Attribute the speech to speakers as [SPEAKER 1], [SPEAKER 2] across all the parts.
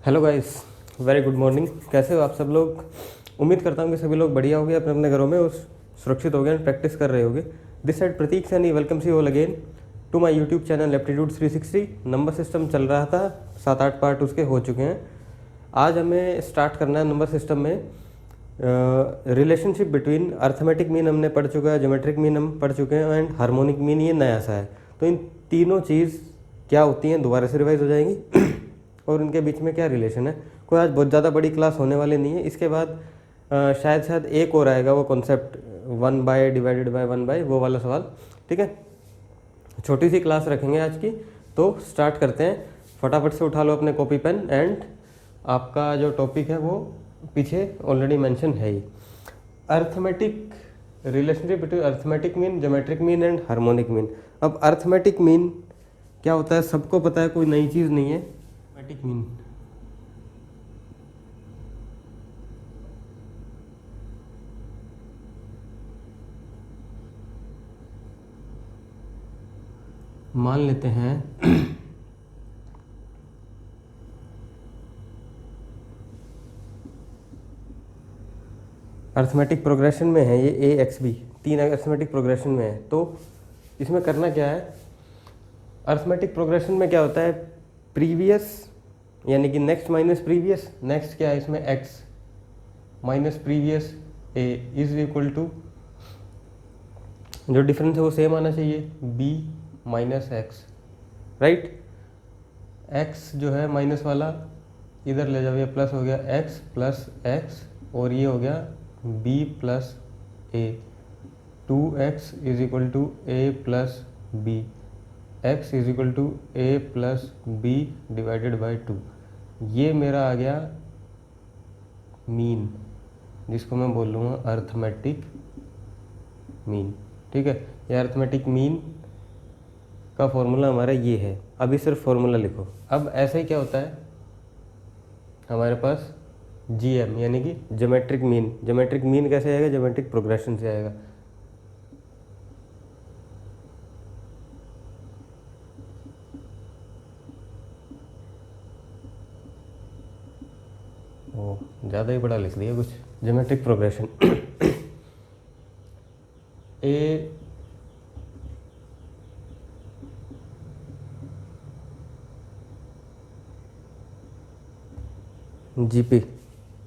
[SPEAKER 1] Hello guys, very good morning. कैसे हो आप सब लोग? उम्मीद करता हूँ कि सभी लोग बढ़िया हो गए, अपने अपने घरों में उस सुरक्षित हो गए, प्रैक्टिस कर रहे होगे। This side Prateek Saini welcomes you all again to my YouTube channel aptitude 360। Number system चल रहा था, 7-8 पार्ट उसके हो चुके हैं। आज हमें स्टार्ट करना है नंबर सिस्टम में रिलेशनशिप बिटवीन अर्थमेटिक मीन हमने पढ़ चुका है, ज्योमेट्रिक मीन हम पढ़ चुके हैं, एंड हार्मोनिक मीन ये नया सा है। तो इन तीनों चीज़ क्या होती हैं दोबारा से रिवाइज हो जाएंगी और उनके बीच में क्या रिलेशन है। कोई आज बहुत ज़्यादा बड़ी क्लास होने वाली नहीं है। इसके बाद शायद एक और आएगा, वो कॉन्सेप्ट 1/डिवाइडेड बाय 1/, वो वाला सवाल। ठीक है, छोटी सी क्लास रखेंगे आज की। तो स्टार्ट करते हैं। फटाफट से उठा लो अपने कॉपी पेन, एंड आपका जो टॉपिक है वो पीछे ऑलरेडी मेंशन है ही। Arithmetic relationship between arithmetic mean, geometric mean and harmonic mean. अब अर्थमेटिक मीन क्या होता है सबको पता है, कोई नई चीज़ नहीं है। अर्थमेटिक मीन मान लेते हैं अर्थमेटिक प्रोग्रेशन में है ये ए एक्स बी, 3 अर्थमेटिक प्रोग्रेशन में है। तो इसमें करना क्या है, अर्थमेटिक प्रोग्रेशन में क्या होता है, प्रीवियस यानी कि नेक्स्ट माइनस प्रीवियस, नेक्स्ट क्या है इसमें x minus previous a is equal to, जो डिफरेंस है वो सेम आना चाहिए, b minus x. Right, x जो है माइनस वाला इधर ले जाओ, ये प्लस हो गया एक्स प्लस एक्स, और ये हो गया b plus a. 2x is equal to a plus b, x is equal to a plus b divided by 2। ये मेरा आ गया मीन, जिसको मैं बोल लूँगा अर्थमेटिक मीन। ठीक है, ये अर्थमेटिक मीन का फॉर्मूला हमारा ये है। अभी सिर्फ फॉर्मूला लिखो। अब ऐसे ही क्या होता है हमारे पास GM यानी कि ज्योमेट्रिक मीन। ज्योमेट्रिक मीन कैसे आएगा, ज्योमेट्रिक प्रोग्रेशन से आएगा। ओ, ज़्यादा ही बड़ा लिख दिया कुछ। ज्योमेट्रिक प्रोग्रेशन ए GP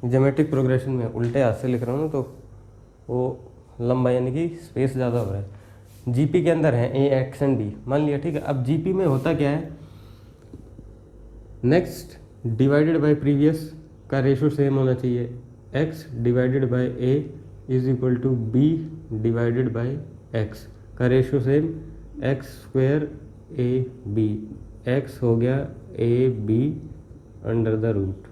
[SPEAKER 1] ज्योमेट्रिक प्रोग्रेशन में उल्टे हाथ से लिख रहा हूँ ना, तो वो लंबा यानी कि स्पेस ज़्यादा हो रहा है। GP के अंदर है ए एक्स एंड बी, मान लिया। ठीक है, अब GP में होता क्या है, नेक्स्ट डिवाइडेड बाय प्रीवियस का रेशो सेम होना चाहिए। x divided by a is equal to b divided by x का ratio same, x² ab, x हो गया ab अंडर द रूट।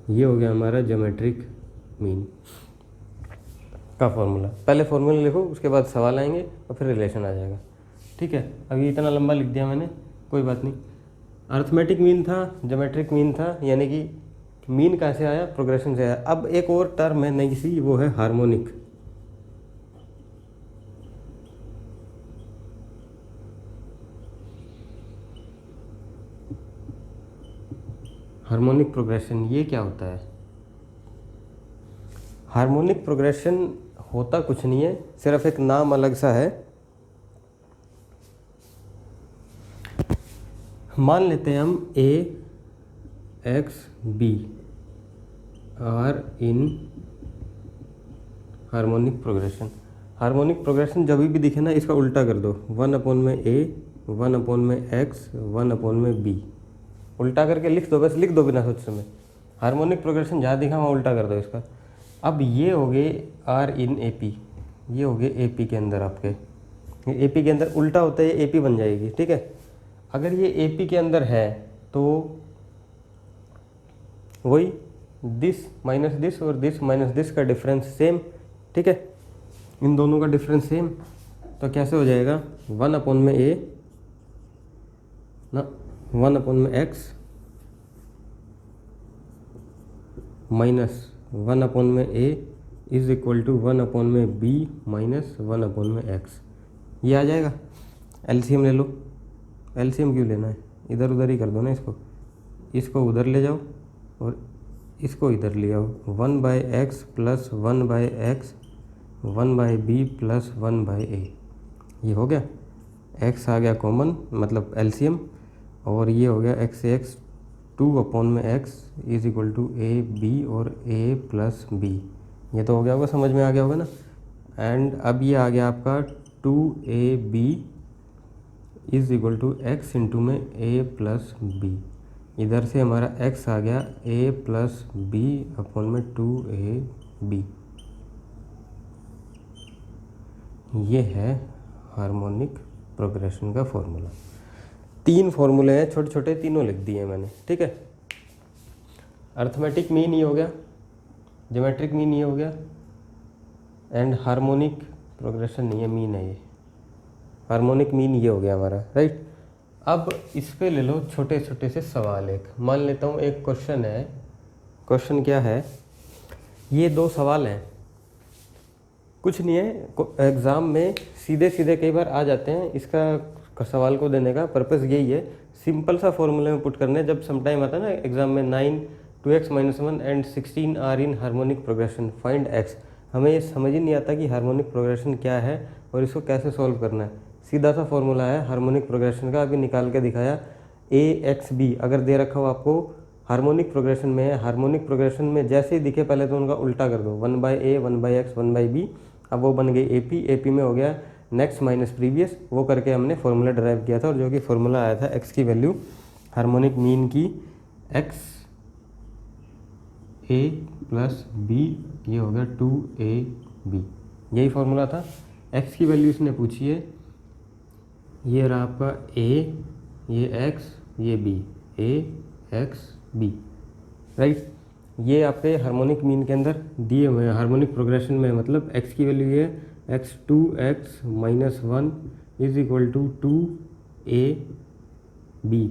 [SPEAKER 1] ये हो गया हमारा ज्योमेट्रिक मीन का फॉर्मूला। पहले फॉर्मूला लिखो, उसके बाद सवाल आएंगे और फिर रिलेशन आ जाएगा। ठीक है, अभी इतना लंबा लिख दिया मैंने, कोई बात नहीं। अर्थमेटिक मीन था, ज्योमेट्रिक मीन था, यानी कि मीन कहाँ से आया, प्रोग्रेशन से आया। अब एक और टर्म है नई सी, वो है हार्मोनिक। हार्मोनिक प्रोग्रेशन ये क्या होता है? हार्मोनिक प्रोग्रेशन होता कुछ नहीं है, सिर्फ एक नाम अलग सा है। मान लेते हैं हम a x b are in harmonic progression. Harmonic progression जब भी दिखे ना, इसका उल्टा कर दो, 1/a 1/x 1/b, उल्टा करके लिख दो, बस लिख दो बिना सोच समझे। हार्मोनिक प्रोग्रेशन जहाँ दिखा वहाँ उल्टा कर दो इसका। अब ये हो गए आर इन ए पी, ये हो गए ए पी के अंदर, आपके ए पी के अंदर उल्टा होता है, ये ए पी बन जाएगी। ठीक है, अगर ये ए पी के अंदर है तो वही दिस माइनस दिस और दिस माइनस दिस का डिफरेंस सेम। ठीक है, इन दोनों का डिफरेंस सेम, तो कैसे हो जाएगा, 1/a ना 1/x minus 1/a is equal to 1/b minus 1/x। ये आ जाएगा। एलसीएम ले लो, एलसीएम क्यों लेना है, इधर उधर ही कर दो ना इसको। इसको उधर ले जाओ और इसको इधर ले आओ। 1/x plus 1/x 1/b plus 1/a, ये हो गया। x आ गया कॉमन, मतलब एलसीएम, और ये हो गया x से x 2/x is equal to a b और a प्लस b। ये तो हो गया होगा, समझ में आ गया होगा ना। एंड अब ये आ गया आपका 2ab is equal to x into में a प्लस b। इधर से हमारा x आ गया a प्लस b अपॉन में 2ab। ये है हार्मोनिक प्रोग्रेशन का फॉर्मूला। 3 फॉर्मूले हैं छोटे छोटे, तीनों लिख दिए मैंने, ठीक है। अर्थमेटिक मीन ये हो गया, ज्योमेट्रिक मीन ये हो गया, एंड हार्मोनिक प्रोग्रेशन नहीं है, मीन है ये। हार्मोनिक मीन ये हो गया हमारा, राइट। अब इस पे ले लो छोटे छोटे से सवाल। एक मान लेता हूँ एक क्वेश्चन है। क्वेश्चन क्या है, ये 2 सवाल हैं, कुछ नहीं है, एग्ज़ाम में सीधे सीधे कई बार आ जाते हैं। इसका सवाल को देने का पर्पस यही है, सिंपल सा फॉर्मूले में पुट करने। जब सम टाइम आता है ना एग्जाम में 9 2x - 1 and 16 are in harmonic progression, find x, हमें ये समझ ही नहीं आता कि हार्मोनिक प्रोग्रेशन क्या है और इसको कैसे सॉल्व करना है। सीधा सा फॉर्मूला है हार्मोनिक प्रोग्रेशन का, अभी निकाल के दिखाया। AXB अगर दे रखा हो आपको, हार्मोनिक प्रोग्रेशन में है। हार्मोनिक प्रोग्रेशन में जैसे ही दिखे पहले तो उनका उल्टा कर दो, 1/a 1/x 1/b। अब वो बन गई AP में हो गया नेक्स्ट माइनस प्रीवियस, वो करके हमने फॉर्मूला ड्राइव किया था, और जो कि फॉर्मूला आया था x की वैल्यू हार्मोनिक मीन की x a प्लस b, ये हो गया 2ab, यही फॉर्मूला था। x की वैल्यू इसने पूछी है, ये रहा आपका a, ये x, ये b, a x b, right. ये आपके हार्मोनिक मीन के अंदर दिए हुए हैं, हार्मोनिक प्रोग्रेशन में, मतलब x की वैल्यू ये है x 2x - 1 is equal to 2ab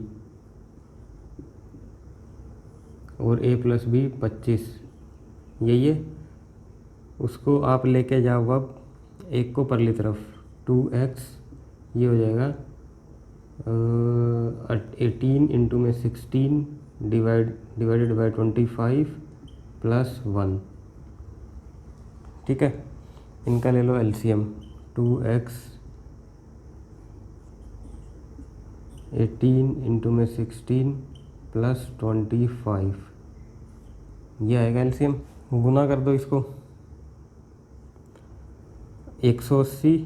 [SPEAKER 1] और a प्लस b 25, यही है। उसको आप लेके जाओ अब एक को परली तरफ, 2x ये हो जाएगा 18 इंटू में 16 डिवाइडेड बाई 25 प्लस 1, ठीक है। इनका ले लो एलसीएम, 2x 18 इंटू में 16 प्लस 25, ये आएगा एलसीएम। गुना कर दो इसको, 180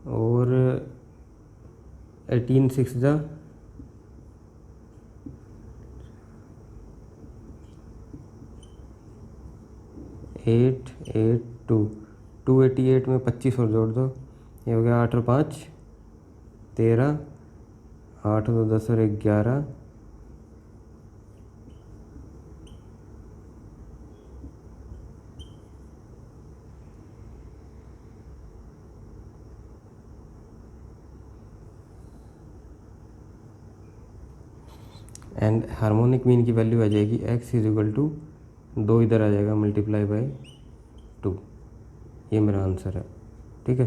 [SPEAKER 1] और 18 6 जा 882, 288 में 25 और जोड़ दो, ये हो गया 8 और 5 13, 8 और 10 और 11, एंड हार्मोनिक मीन की वैल्यू आ जाएगी x इज इक्वल टू 2 इधर आ जाएगा मल्टीप्लाई बाय 2, ये मेरा आंसर है, ठीक है।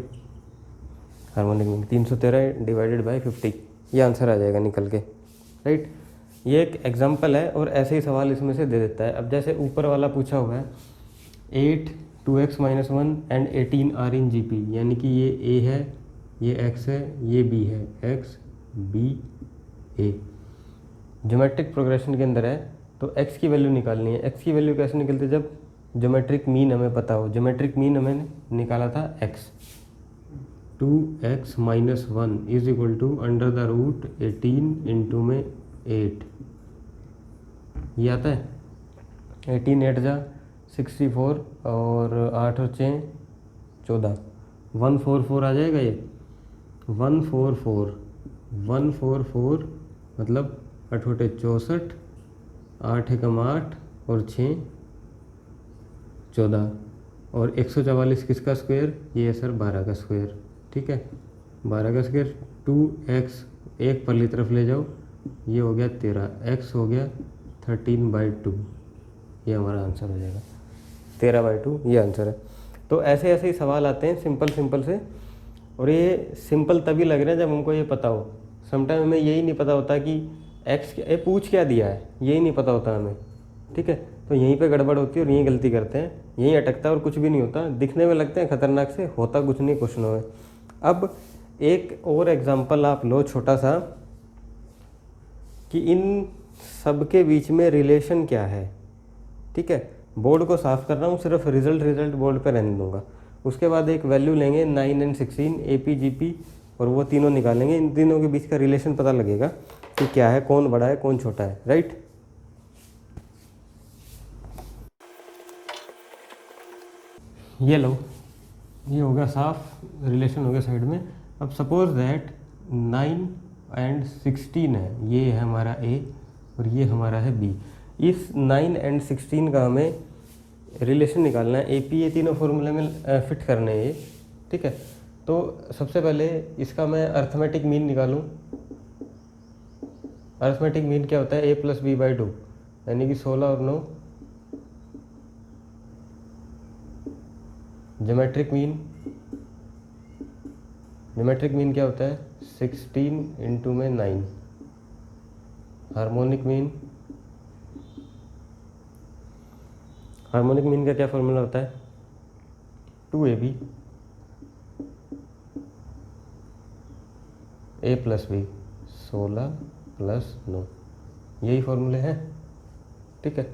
[SPEAKER 1] हार्मोनिक मीन 313 डिवाइडेड बाय 50, ये आंसर आ जाएगा निकल के, राइट। ये एक एग्जांपल है और ऐसे ही सवाल इसमें से दे देता है। अब जैसे ऊपर वाला पूछा हुआ है 8 2x - 1 and 18 are in GP, यानी कि ये a है, ये x है, ये b है, x b a। Geometric progression के अंदर है तो x की वैल्यू निकालनी है। x की वैल्यू कैसे निकलती है, जब ज्योमेट्रिक मीन हमें पता हो। ज्योमेट्रिक मीन हमें निकाला था x, 2x - 1 is equal to under the root 18 into में 8, ये आता है। 18 8 जा 64 और 8 और 6 14, 144 आ जाएगा। ये 144 मतलब 8 8 64, 8 एकम 8 और 6 14, और 144 किसका स्क्वायर, ये है सर 12 का स्क्वायर, ठीक है। 12 का स्क्वायर, 2x एक परली तरफ ले जाओ, ये हो गया 13, x हो गया 13/2, ये हमारा आंसर हो जाएगा 13/2, ये आंसर है। तो ऐसे ऐसे ही सवाल आते हैं सिंपल से, और ये सिंपल तभी लग रहे हैं जब हमको ये पता हो। समटाइम हमें यही नहीं पता होता कि एक्स ये पूछ क्या दिया है यही नहीं पता होता हमें, ठीक है। तो यहीं पे गड़बड़ होती है और यहीं गलती करते हैं, यहीं अटकता है और कुछ भी नहीं होता, दिखने में लगते हैं खतरनाक से, होता कुछ नहीं क्वेश्चनों में। अब एक और एग्जांपल आप लो छोटा सा कि इन सब के बीच में रिलेशन क्या है, ठीक है। बोर्ड को साफ कर रहा हूँ, सिर्फ रिजल्ट बोर्ड पे रहने दूंगा। उसके बाद एक वैल्यू लेंगे 9 और 16 AP GP और वो तीनों निकालेंगे, इन तीनों के बीच का रिलेशन पता लगेगा कि क्या है, कौन बड़ा है कौन छोटा है, राइट। ये लो, ये हो गया साफ, रिलेशन हो गया साइड में। अब सपोज दैट 9 और 16 है, ये है हमारा A और ये हमारा है B। इस 9 और 16 का हमें रिलेशन निकालना है, AP ये तीनों फॉर्मूले में फिट करने हैं ये, ठीक है। तो सबसे पहले इसका मैं अर्थमेटिक मीन निकालूं। अर्थमेटिक मीन क्या होता है, A + B/2, यानी कि 16 और 9। ज्योमेट्रिक मीन क्या होता है, 16 × में 9। हार्मोनिक मीन का क्या फॉर्मूला होता है, 2AB A + B 16 + 9, यही फॉर्मूले हैं, ठीक है।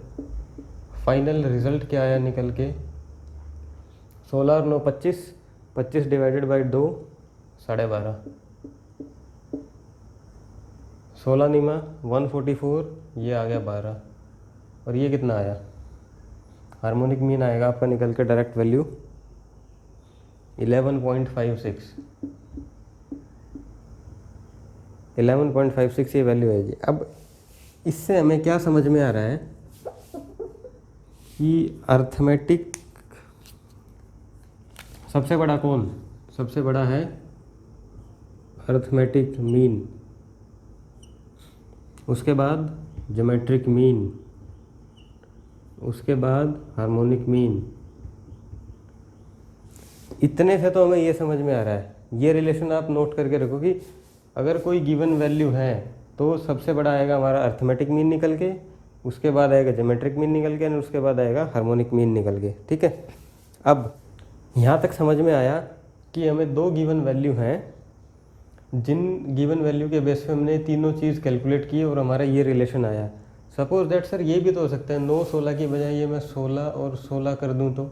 [SPEAKER 1] फाइनल रिजल्ट क्या आया निकल के, 16 और 9 25, 25 / 2 12.5, 16 निमा 144, ये आ गया 12, और ये कितना आया, हार्मोनिक मीन आएगा आपका निकल के डायरेक्ट वैल्यू 11.56, 11.56 ये वैल्यू आएगी। अब इससे हमें क्या समझ में आ रहा है कि अर्थमेटिक सबसे बड़ा कौन, सबसे बड़ा है अर्थमेटिक मीन, उसके बाद ज्योमेट्रिक मीन, उसके बाद हार्मोनिक मीन। इतने से तो हमें ये समझ में आ रहा है, ये रिलेशन आप नोट करके रखो कि अगर कोई गिवन वैल्यू है तो सबसे बड़ा आएगा हमारा अर्थमेटिक मीन निकल के, उसके बाद आएगा ज्योमेट्रिक मीन निकल के, और उसके बाद आएगा हार्मोनिक मीन निकल के, ठीक है। अब यहाँ तक समझ में आया कि हमें दो गिवन वैल्यू हैं, जिन गिवन वैल्यू के बेस पे हमने तीनों चीज़ कैलकुलेट की और हमारा ये रिलेशन आया। सपोज दैट सर ये भी तो हो सकता है 9 16 की बजाय ये मैं 16 और 16 कर दूं, तो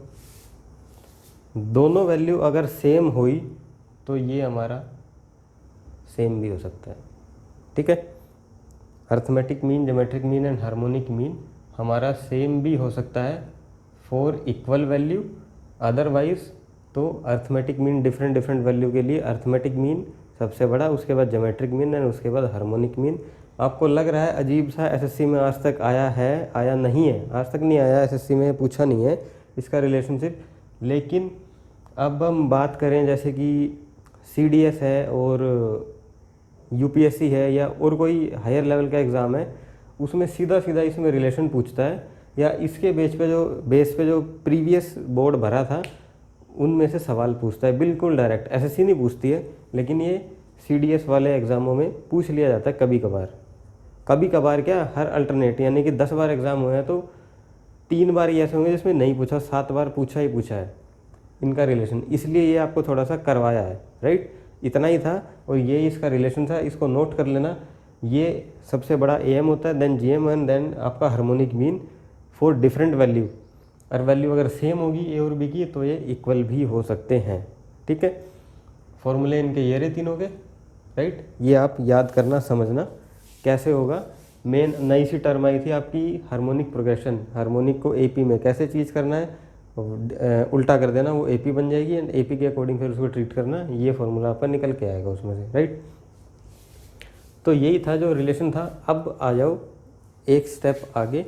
[SPEAKER 1] दोनों वैल्यू अगर सेम हुई तो ये हमारा सेम भी हो सकता है, ठीक है। Arithmetic mean, geometric mean and harmonic mean हमारा सेम भी हो सकता है फॉर इक्वल वैल्यू, अदरवाइज तो अर्थमेटिक मीन डिफरेंट वैल्यू के लिए अर्थमेटिक मीन सबसे बड़ा, उसके बाद ज्योमेट्रिक मीन एंड उसके बाद हार्मोनिक मीन। आपको लग रहा है अजीब सा, एसएससी में आज तक आया है, आया नहीं है, आज तक नहीं आया, एसएससी में पूछा नहीं है इसका रिलेशनशिप। लेकिन अब हम बात करें जैसे कि CDS है और UPSC है या और कोई हायर लेवल का एग्ज़ाम है, उसमें सीधा सीधा इसमें रिलेशन पूछता है, या इसके बेस पे जो प्रीवियस बोर्ड भरा था उनमें से सवाल पूछता है, बिल्कुल डायरेक्ट। एसएससी नहीं पूछती है, लेकिन ये CDS वाले एग्ज़ामों में पूछ लिया जाता है कभी कभार क्या, हर अल्टरनेट, यानी कि 10 बार एग्ज़ाम हुए हैं तो 3 बार ही ऐसे होंगे जिसमें नहीं पूछा, 7 बार पूछा है इनका रिलेशन, इसलिए ये आपको थोड़ा सा करवाया है, राइट। इतना ही था और ये इसका रिलेशन था, इसको नोट कर लेना। ये सबसे बड़ा AM होता है, देन GM एंड देन आपका harmonic mean for different value, और वैल्यू अगर सेम होगी A और B की तो ये इक्वल भी हो सकते हैं, ठीक है। फॉर्मूले इनके ये रहे तीनों के, राइट। ये आप याद करना, समझना कैसे होगा। मेन नई सी टर्म आई थी आपकी हार्मोनिक प्रोग्रेशन, हार्मोनिक को AP में कैसे चीज़ करना है, उल्टा कर देना, वो AP बन जाएगी एंड AP के अकॉर्डिंग फिर उसको ट्रीट करना, ये फॉर्मूला आपका निकल के आएगा उसमें से, राइट। तो यही था जो रिलेशन था। अब आ जाओ एक स्टेप आगे,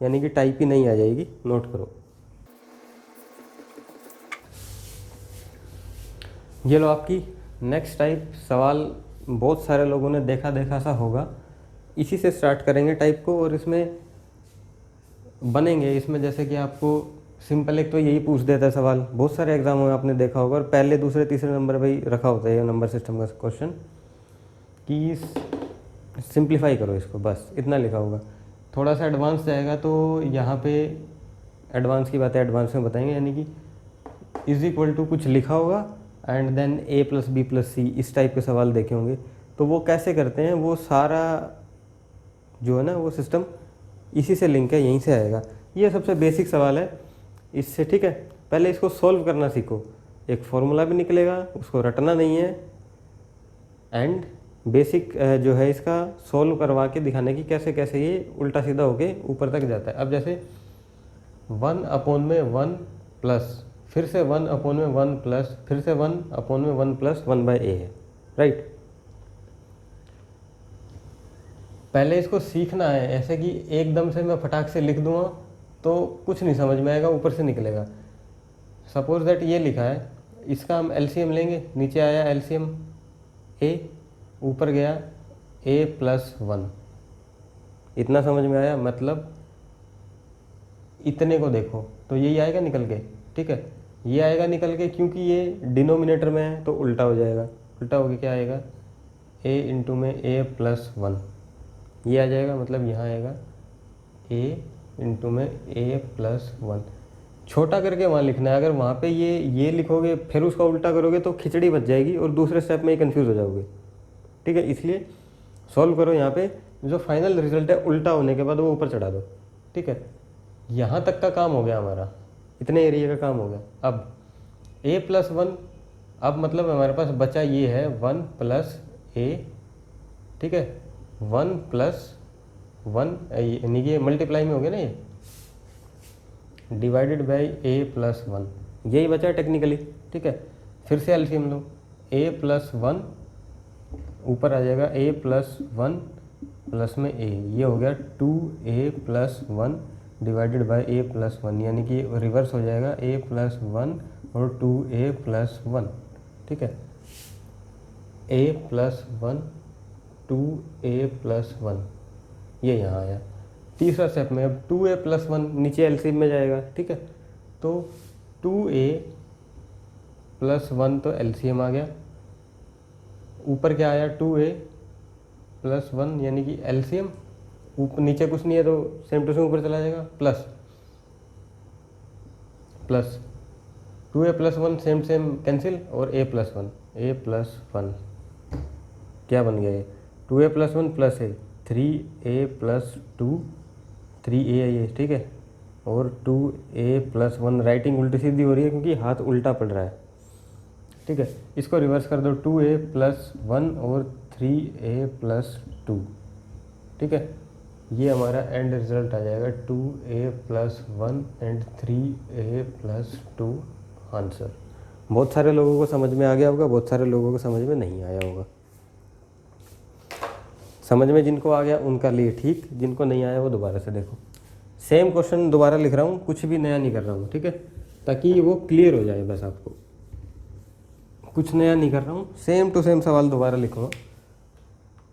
[SPEAKER 1] यानी कि टाइप ही नहीं आ जाएगी, नोट करो। ये लो आपकी नेक्स्ट टाइप सवाल, बहुत सारे लोगों ने देखा सा होगा, इसी से स्टार्ट करेंगे टाइप को, और इसमें बनेंगे, इसमें जैसे कि आपको सिंपल एक तो यही पूछ देता है सवाल, बहुत सारे एग्जामों में आपने देखा होगा, और पहले दूसरे तीसरे नंबर पे ही रखा होता है ये नंबर सिस्टम का क्वेश्चन, कि सिंप्लीफाई करो इसको, बस इतना लिखा होगा। थोड़ा सा एडवांस जाएगा तो यहाँ पे एडवांस की बातें एडवांस में बताएंगे, यानी कि इज इक्वल टू कुछ लिखा होगा and then a plus b plus c, इस टाइप के सवाल देखे होंगे। तो वो कैसे करते हैं, वो सारा जो है ना वो सिस्टम इसी से लिंक है, यहीं से आएगा। ये सबसे बेसिक सवाल है इससे, ठीक है। पहले इसको सॉल्व करना सीखो, एक फॉर्मूला भी निकलेगा, उसको रटना नहीं है, एंड बेसिक जो है इसका सॉल्व करवा के दिखाने की कैसे कैसे ये उल्टा सीधा होके ऊपर तक जाता है। अब जैसे 1/1 प्लस, फिर से 1/1 प्लस, फिर से 1/1 प्लस 1/a है, राइट। पहले इसको सीखना है, ऐसे कि एकदम से मैं फटाक से लिख दूंगा तो कुछ नहीं समझ में आएगा, ऊपर से निकलेगा। सपोज दैट ये लिखा है, इसका हम एलसीएम लेंगे, नीचे आया एलसीएम a, ऊपर गया a + 1, इतना समझ में आया। मतलब इतने को देखो तो यही आएगा निकल के, ठीक है, ये आएगा निकल के, क्योंकि ये डिनोमिनेटर में है तो उल्टा हो जाएगा। उल्टा होके क्या आएगा, a इंटू में a + 1, ये आ जाएगा। मतलब यहाँ आएगा a इंटू में a + 1। छोटा करके वहाँ लिखना है। अगर वहाँ पे ये लिखोगे फिर उसका उल्टा करोगे तो खिचड़ी बच जाएगी और दूसरे स्टेप में ही कंफ्यूज हो जाओगे, ठीक है। इसलिए सॉल्व करो, यहाँ पे जो फाइनल रिजल्ट है उल्टा होने के बाद वो ऊपर चढ़ा दो, ठीक है। यहाँ तक का काम हो गया हमारा, इतने एरिया का काम हो गया। अब a + 1, अब मतलब हमारे पास बचा ये है 1 + a, ठीक है, 1 + 1, यानी कि मल्टीप्लाई में हो गया ना, ये डिवाइडेड बाई a + 1, यही बचा है टेक्निकली, ठीक है। फिर से एलसीएम लो, a + 1 ऊपर आ जाएगा a + 1 प्लस में a, ये हो गया 2a + 1 डिवाइडेड बाई a + 1, यानी कि रिवर्स हो जाएगा a + 1 और 2a + 1, ठीक है। a + 1 2a + 1, ये यहाँ आया। तीसरा स्टेप में अब 2a + 1 नीचे एलसीएम में जाएगा, ठीक है। तो 2a + 1 तो एलसीएम आ गया, ऊपर क्या आया 2a + 1, यानी कि एलसीएम, ऊपर नीचे कुछ नहीं है तो सेम टू सेम ऊपर चला जाएगा, plus 2a + 1 same same cancel, और a + 1 क्या बन गया ये 2a + 1 प्लस है 3a + 2, 3a है ये, ठीक है, और 2a + 1, राइटिंग उल्टी सीधी हो रही है क्योंकि हाथ उल्टा पड़ रहा है, ठीक है। इसको रिवर्स कर दो, 2a + 1 और 3a + 2, ठीक है। ये हमारा एंड रिजल्ट आ जाएगा 2a + 1 एंड 3a + 2 आंसर। बहुत सारे लोगों को समझ में आ गया होगा, बहुत सारे लोगों को समझ में नहीं आया होगा। समझ में जिनको आ गया उनका लिए ठीक, जिनको नहीं आया वो दोबारा से देखो। सेम क्वेश्चन दोबारा लिख रहा हूँ, कुछ भी नया नहीं कर रहा हूँ, ठीक है, ताकि वो क्लियर हो जाए। बस आपको कुछ नया नहीं कर रहा हूँ, सेम टू सेम सवाल दोबारा लिखूँगा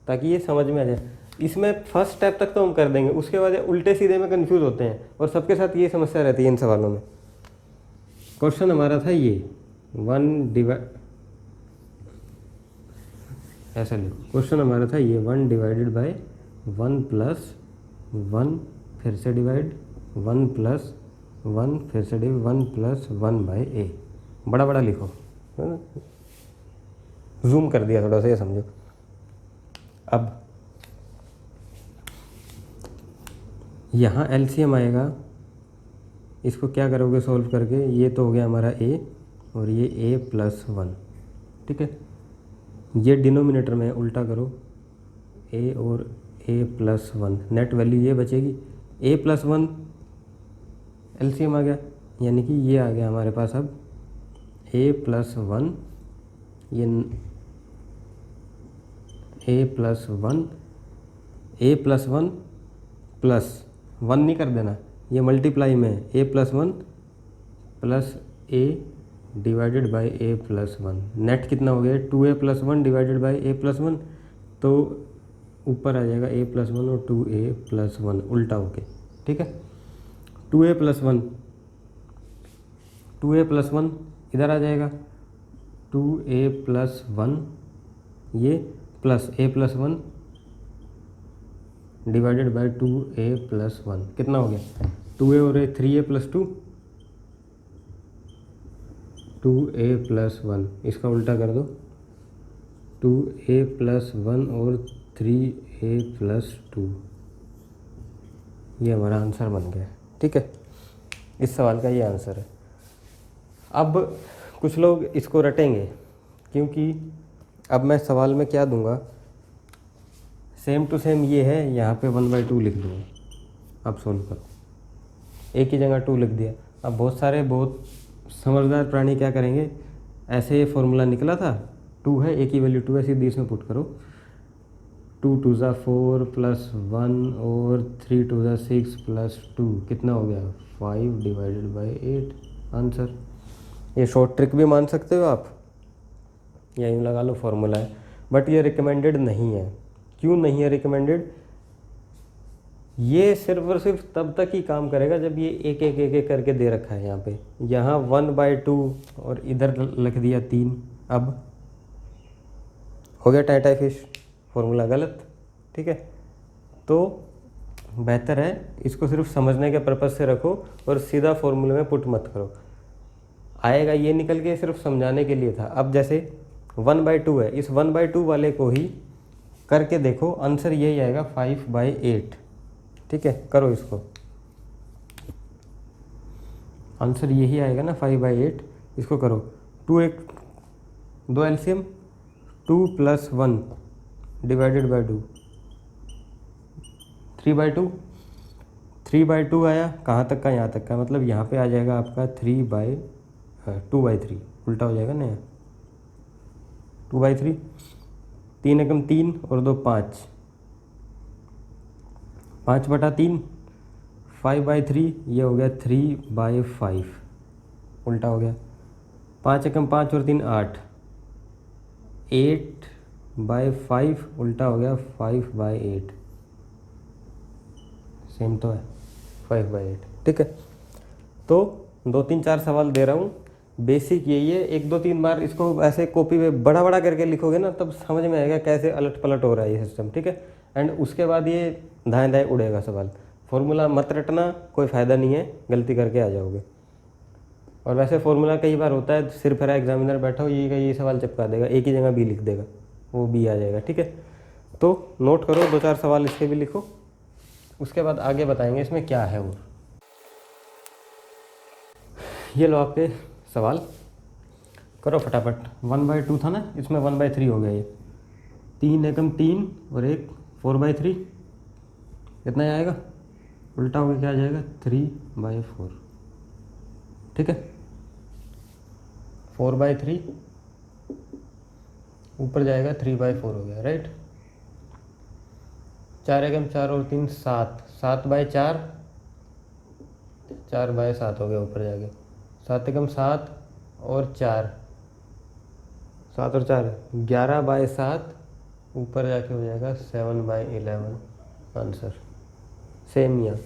[SPEAKER 1] ताकि ये समझ में आ जाए। इसमें फर्स्ट स्टेप तक तो हम कर देंगे, उसके बाद उल्टे सीधे में कंफ्यूज होते हैं और सबके साथ ये समस्या रहती है इन सवालों में। क्वेश्चन हमारा था ये ऐसा लिखो, क्वेश्चन हमारा था ये 1 डिवाइडेड बाय 1 + 1 फिर से डिवाइड 1 + 1 फिर से डिवाइड 1 + 1/a, बड़ा बड़ा लिखो, जूम कर दिया थोड़ा सा, ये समझो। अब यहाँ एलसीएम आएगा, इसको क्या करोगे सॉल्व करके, ये तो हो गया हमारा a और ये a + 1, ठीक है। ये डिनोमिनेटर में उल्टा करो, a और a + 1, नेट वैल्यू ये बचेगी, a + 1 एलसीएम आ गया, यानी कि ये आ गया हमारे पास अब a + 1, ये a + 1 प्लस 1 नहीं कर देना, ये मल्टीप्लाई में a + 1 plus a divided by a + 1, net कितना हो गया 2a + 1 डिवाइडेड बाई a + 1, तो ऊपर आ जाएगा a + 1 और 2a + 1 उल्टा होके, ठीक है। 2a + 1 इधर आ जाएगा, 2a + 1 ये plus a + 1 divided by 2a+1 कितना हो गया 2a और a 3a+2 2a+1 इसका उल्टा कर दो 2a+1 और 3a+2 ये हमारा आंसर बन गया। ठीक है, इस सवाल का ये आंसर है। अब कुछ लोग इसको रटेंगे क्योंकि अब मैं सवाल में क्या दूंगा, सेम टू सेम ये है, यहाँ पे 1/2 लिख दूँगा। अब सोल्व करो, एक ही जगह 2 लिख दिया। अब बहुत समझदार प्राणी क्या करेंगे, ऐसे ये फॉर्मूला निकला था 2 है, एक ही वैल्यू 2 है, सीधी इसमें पुट करो 2 2 ज़ा 4 + 1 और 3 2 ज़ा 6 + 2 कितना हो गया 5 डिवाइडेड बाई 8 आंसर। ये शॉर्ट ट्रिक भी मान सकते हो आप, या यूँ लगा लो फॉर्मूला है, बट ये रिकमेंडेड नहीं है। क्यों नहीं है रिकमेंडेड? ये सिर्फ और सिर्फ तब तक ही काम करेगा जब ये एक एक एक एक करके दे रखा है। यहाँ पे यहाँ 1/2 और इधर लिख दिया 3, अब हो गया टाई फिश, फॉर्मूला गलत। ठीक है, तो बेहतर है इसको सिर्फ समझने के पर्पज़ से रखो और सीधा फॉर्मूले में पुट मत करो। आएगा ये निकल के सिर्फ समझाने के लिए था। अब जैसे 1/2 है, इस 1/2 वाले को ही करके देखो, आंसर यही आएगा 5/8। ठीक है, करो इसको, आंसर यही आएगा ना 5/8। इसको करो 2 एलसीएम 2 + 1 डिवाइडेड बाई 2 3/2 3/2 आया, कहाँ तक का, यहाँ तक का, मतलब यहाँ पे आ जाएगा आपका 2/3 उल्टा हो जाएगा ना, 2/3 3 एकम 3 और 2 5 5/3 5/3 ये हो गया 3/5 उल्टा हो गया। 5 एकम 5 और 3 8 8/5 उल्टा हो गया 5/8 सेम तो है 5/8। ठीक है, तो 2 3 4 सवाल दे रहा हूँ, बेसिक यही है। 1 2 3 बार इसको ऐसे कॉपी पे बड़ा बड़ा करके लिखोगे ना, तब समझ में आएगा कैसे अलट पलट हो रहा है ये सिस्टम। ठीक है, एंड उसके बाद ये दाएं दाएं उड़ेगा सवाल। फॉर्मूला मत रटना, कोई फ़ायदा नहीं है, गलती करके आ जाओगे। और वैसे फॉर्मूला कई बार होता है सिर फरा एग्जामिनर बैठा हो, ये सवाल चिपका देगा, एक ही जगह बी लिख देगा, वो बी आ जाएगा। ठीक है, तो नोट करो, 2 4 सवाल इसके भी लिखो, उसके बाद आगे बताएंगे इसमें क्या है। और ये लो आपके सवाल, करो फटाफट। 1/2 था ना, इसमें 1/3 हो गया। ये 3 एकम 3 और 1 4/3 कितना आएगा, उल्टा होकर क्या आ जाएगा 3/4। ठीक है, 4/3 ऊपर जाएगा 3/4 हो गया, राइट। 4 एकम 4 और 3 7 7/4 4/7 हो गया ऊपर जाके। 7 एकम 7 और 4 7 और 4 11/7 ऊपर जाके हो जाएगा 7/11 आंसर। सेम यहाँ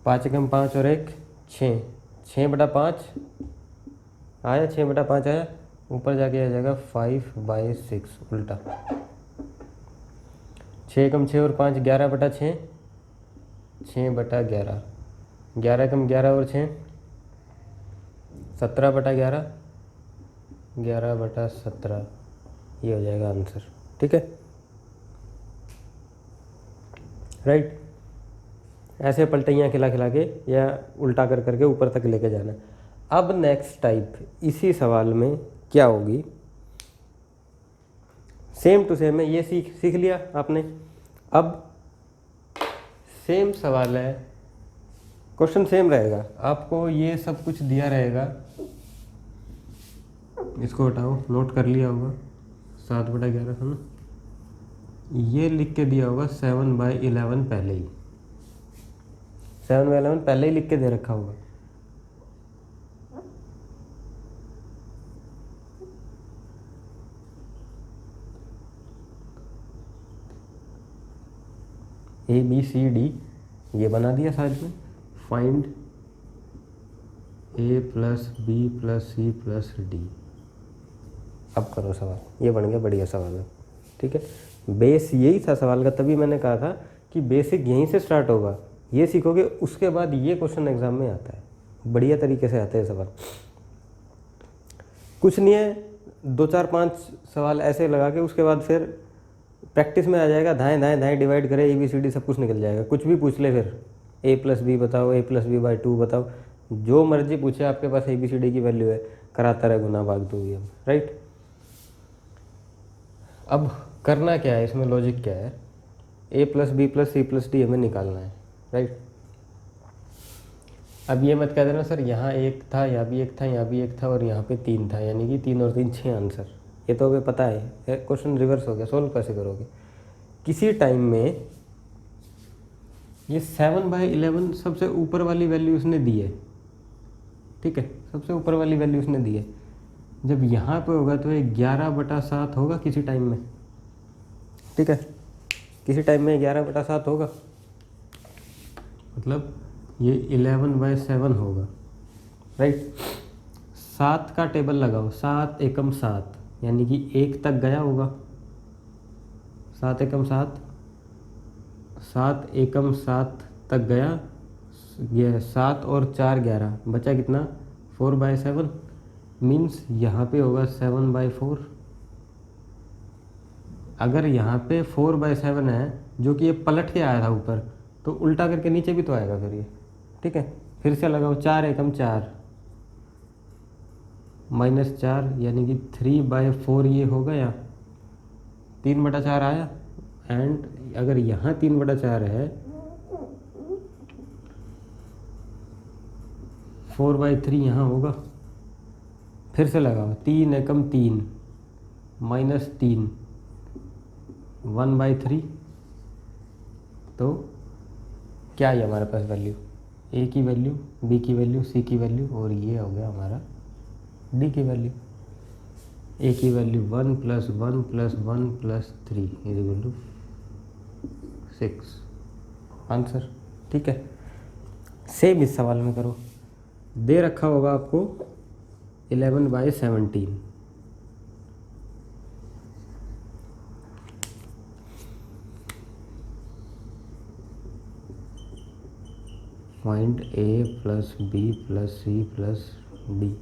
[SPEAKER 1] 5 एकम 5 और 1 6 6/5 आया, 6/5 आया, ऊपर जाके आ जाएगा 5/6 उल्टा। 6 एकम 6 और 5 11/6 6/11 11 एकम 11 और 6 17/11 11/17 ये हो जाएगा आंसर। ठीक है, राइट। ऐसे पलटियाँ खिला खिला के या उल्टा कर करके ऊपर तक लेके जाना। अब नेक्स्ट टाइप इसी सवाल में क्या होगी, सेम टू सेम है, ये सीख लिया आपने। अब सेम सवाल है, क्वेश्चन सेम रहेगा, आपको ये सब कुछ दिया रहेगा, इसको हटाओ, नोट कर लिया होगा 7/11 था ना, ये लिख के दिया होगा 7/11 पहले ही, 7/11 पहले ही लिख के दे रखा होगा। ABCD ये बना दिया साइड में, find A + B + C + D। अब करो सवाल, ये बन गया बढ़िया सवाल है। ठीक है, बेस यही था सवाल का, तभी मैंने कहा था कि बेसिक यहीं से स्टार्ट होगा, ये सीखोगे, उसके बाद ये क्वेश्चन एग्जाम में आता है, बढ़िया तरीके से आते हैं सवाल। कुछ नहीं है, 2 4 5 सवाल ऐसे लगा के उसके बाद फिर प्रैक्टिस में आ जाएगा, दाएं दाएं दाएं डिवाइड करें, ABCD सब कुछ निकल जाएगा। कुछ भी पूछ ले फिर, A+B बताओ, A+B/2 बताओ, जो मर्जी पूछे, आपके पास ABCD की वैल्यू है, कराता रहे गुना भाग 2 ये, राइट। अब करना क्या है इसमें, लॉजिक क्या है, A+B+C+D हमें निकालना है, राइट। अब ये मत कह देना सर यहाँ 1 था, यहाँ भी 1 था, यहाँ भी 1 था और यहाँ पे 3 था, यानी कि 3 और 3 6 आंसर। ये तो हमें पता है, क्वेश्चन रिवर्स हो गया, सोल्व कैसे करोगे। किसी टाइम में ये 7/11 सबसे ऊपर वाली वैल्यू उसने दी है, ठीक है, सबसे ऊपर वाली वैल्यू उसने दी है। जब यहाँ पे होगा तो ये 11/7 होगा किसी टाइम में, ठीक है, किसी टाइम में 11/7 होगा, मतलब ये 11/7 होगा, राइट। 7 का टेबल लगाओ, 7 एकम 7, यानी कि 1 तक गया होगा, 7 एकम 7, 7 एकम 7 तक गया, ये 7 और 4 11, बचा कितना, 4/7, मीन्स यहाँ पे होगा 7/4। अगर यहाँ पे 4/7 है, जो कि ये पलट के आया था ऊपर, तो उल्टा करके नीचे भी तो आएगा फिर ये, ठीक है। फिर से लगाओ, 4 एकम 4 -4, यानी कि 3/4 ये हो गया, 3/4 आया। एंड अगर यहाँ 3/4 है, 4/3 यहाँ होगा। फिर से लगाओ, 3 एकम 3 -3, 1/3। तो क्या है हमारे पास वैल्यू, A की वैल्यू, B की वैल्यू, C की वैल्यू, और ये हो गया हमारा D की वैल्यू। A की वैल्यू 1 + 1 + 1 + 3 = 6 आंसर, ठीक है। सेम इस सवाल में करो, दे रखा होगा आपको 11/17, point A + B + C + D।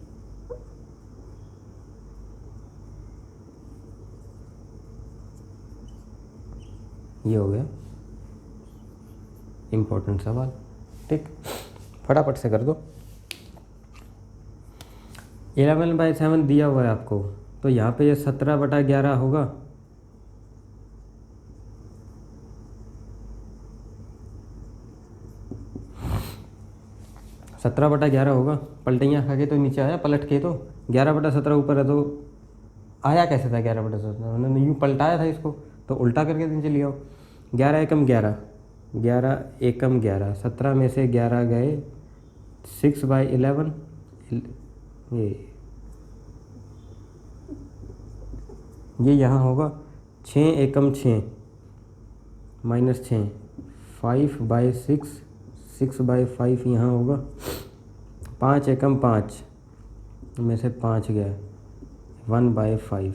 [SPEAKER 1] ये हो गया इम्पोर्टेंट सवाल, ठीक, फटाफट से कर दो। 11/7 दिया हुआ है आपको, तो यहाँ पे ये 17/11 होगा, 17/11 होगा। पलटियाँ खा के तो नीचे आया, पलट के तो 11/17 ऊपर है, तो आया कैसे था 11/17, उन्होंने यूँ पलटाया था इसको, तो उल्टा करके नीचे ले आओ। 11 एकम 11, 11 एकम 11, 17 में से 11 गए, 6/11, ये यहाँ होगा, 6 एकम 6 -6, 5/6, 6/5 यहाँ होगा, 5 एकम 5 में से 5 गया, 1/5,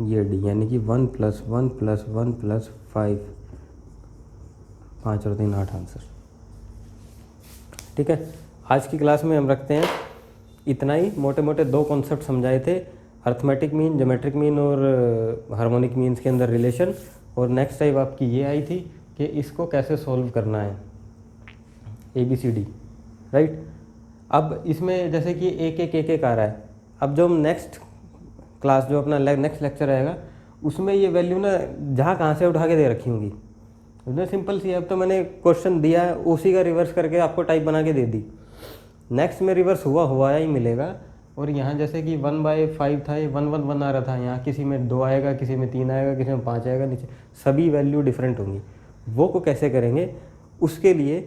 [SPEAKER 1] ये D, यानी कि 1 + 1 + 1 + 5, 5 और 3 8 आंसर, ठीक है। आज की क्लास में हम रखते हैं इतना ही, मोटे मोटे 2 कॉन्सेप्ट समझाए थे, अर्थमेटिक मीन, ज्योमेट्रिक मीन और हार्मोनिक मीन्स के अंदर रिलेशन। और नेक्स्ट टाइप आपकी ये आई थी कि इसको कैसे सॉल्व करना है, ABCD, राइट। अब इसमें जैसे कि एक आ रहा है, अब जो हम नेक्स्ट क्लास, जो अपना नेक्स्ट लेक्चर रहेगा, उसमें ये वैल्यू ना जहाँ कहाँ से उठा के दे रखी होंगी, उसमें सिंपल सी, अब तो मैंने क्वेश्चन दिया है, उसी का रिवर्स करके आपको टाइप बना के दे दी। नेक्स्ट में रिवर्स हुआ ही मिलेगा। और यहाँ जैसे कि 1/5 था, ये 1 1 1 आ रहा था, यहाँ किसी में 2 आएगा, किसी में 3 आएगा, किसी में 5 आएगा, नीचे सभी वैल्यू डिफरेंट होंगी। वो को कैसे करेंगे, उसके लिए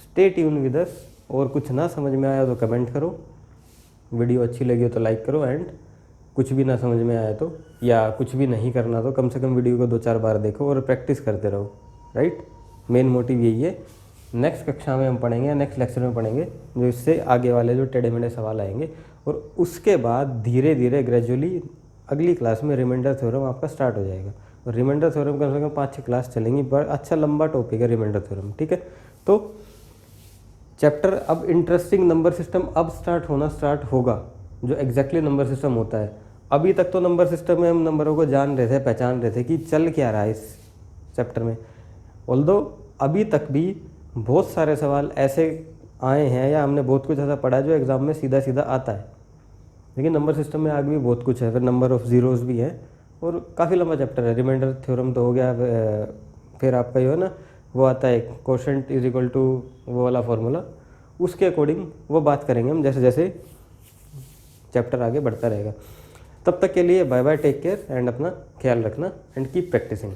[SPEAKER 1] स्टे ट्यून विद अस। और कुछ ना समझ में आया तो कमेंट करो, वीडियो अच्छी लगी हो तो लाइक करो, एंड कुछ भी ना समझ में आया तो, या कुछ भी नहीं करना तो कम से कम वीडियो को 2 4 बार देखो और प्रैक्टिस करते रहो, राइट। मेन मोटिव यही है। नेक्स्ट कक्षा में हम पढ़ेंगे, नेक्स्ट लेक्चर में पढ़ेंगे जो इससे आगे वाले जो टेढ़े मेढ़े सवाल आएंगे, और उसके बाद धीरे धीरे ग्रेजुअली अगली क्लास में रिमाइंडर थ्योरम आपका स्टार्ट हो जाएगा। और रिमाइंडर थ्योरम कम से कम 5-6 क्लास चलेंगी, बड़ा अच्छा लंबा टॉपिक है रिमाइंडर थ्योरम, ठीक है। तो चैप्टर अब इंटरेस्टिंग नंबर सिस्टम अब स्टार्ट होगा, जो एग्जैक्टली नंबर सिस्टम होता है। अभी तक तो नंबर सिस्टम में हम नंबरों को जान रहे थे, पहचान रहे थे कि चल क्या रहा है इस चैप्टर में। ऑल्दो अभी तक भी बहुत सारे सवाल ऐसे आए हैं या हमने बहुत कुछ ऐसा पढ़ा है जो एग्ज़ाम में सीधा सीधा आता है, लेकिन नंबर सिस्टम में आगे भी बहुत कुछ है, फिर नंबर ऑफ ज़ीरोज़ भी है और काफ़ी लंबा चैप्टर है। रिमाइंडर थ्योरम तो हो गया, फिर आपका जो है ना वो आता है कोशेंट इज इक्वल टू वो वाला फॉर्मूला, उसके अकॉर्डिंग वो बात करेंगे हम जैसे जैसे चैप्टर आगे बढ़ता रहेगा। तब तक के लिए bye bye, take care and अपना ख्याल रखना एंड कीप प्रैक्टिसिंग।